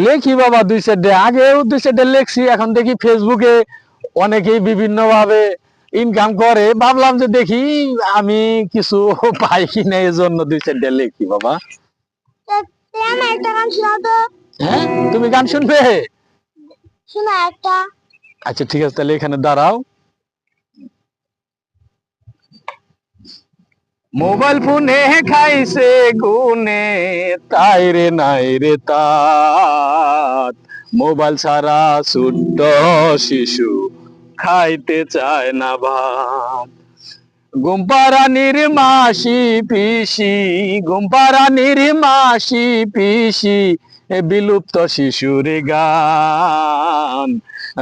লেখি বাবা দুই সাইডে, আগেও দুই সাইডে লেখছি, এখন দেখি ফেসবুকে অনেকেই বিভিন্ন ভাবে ইনকাম করে, ভাবলাম যে দেখি আমি কিছু পাই কিনা, এই জন্য দুই সাইডে লেখি বাবা। হ্যাঁ, তুমি গান শুনবে? আচ্ছা ঠিক আছে, তাহলে এখানে দাঁড়াও। মোবাইল ফোনে খাইছে গুনে, তাই রে নাই রে তাত, মোবাইল ছাড়া ছোট্ট শিশু খাইতে চায় না ভাত। ঘুমপাড়ানির মাসি পিসি, ঘুমপাড়ানির মাসি পিসি, বিলুপ্ত শিশুর গান,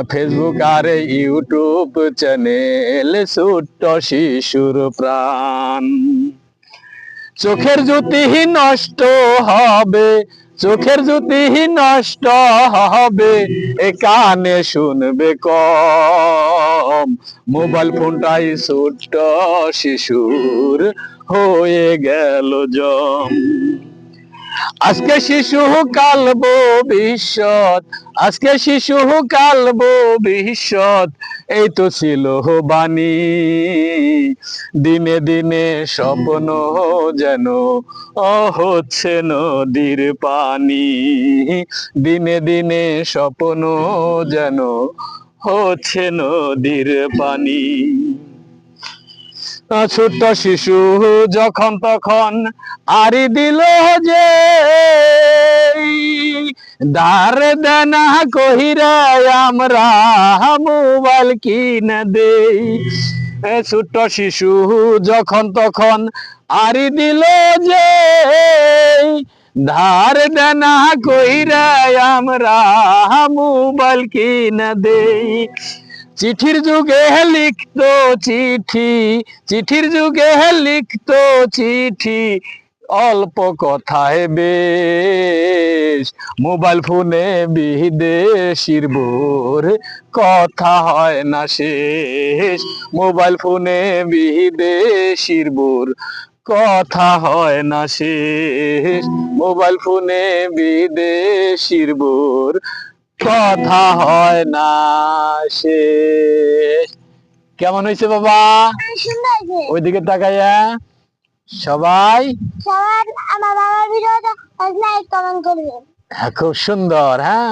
ফেসবুক আর ইউটিউব চ্যানেল, ছোট্ট শিশুর প্রাণ। চোখের জ্যোতি নষ্ট হবে, চোখের জ্যোতি নষ্ট হবে, এ কানে শুনবে কম, মোবাইল ফোনটাই ছোট্ট শিশুর হয়ে গেল জম। আজকে শিশু কাল ভবিষ্যৎ, আজকে শিশু কাল ভবিষ্যৎ, এই তো ছিল বাণী, দিনে দিনে স্বপ্ন যেন হচ্ছে নদীর পানি, দিনে দিনে স্বপ্ন যেন হচ্ছে নদীর পানি। ছোট্ট শিশু যখন তখন আরি দিল যে, দার দেনা কহিরা আমরা মোবাইল কিনে দেই। ছোট্ট শিশু যখন তখন আরি দিল যে, ধার দেনা কইরা আমরা মোবাইল কিনে দেই। চিঠির যুগে লিখতো চিঠি, চিঠির যুগে লিখতো চিঠি, অল্প কথায় বেশ, মোবাইল ফোনে বিদেশির বোর কথা হয় না শেষ, মোবাইল ফোনে বিদেশির বোর কথা হয় না শেষ, মোবাইল ফোনে বিদেশির বোর কথা হয় না শেষ। কেমন হয়েছে বাবা? ওইদিকে তাকাইয়া সবাই আমার বাবার ভিডিওটা লাইক কমেন্ট করবেন। হ্যাঁ, খুব সুন্দর। হ্যাঁ।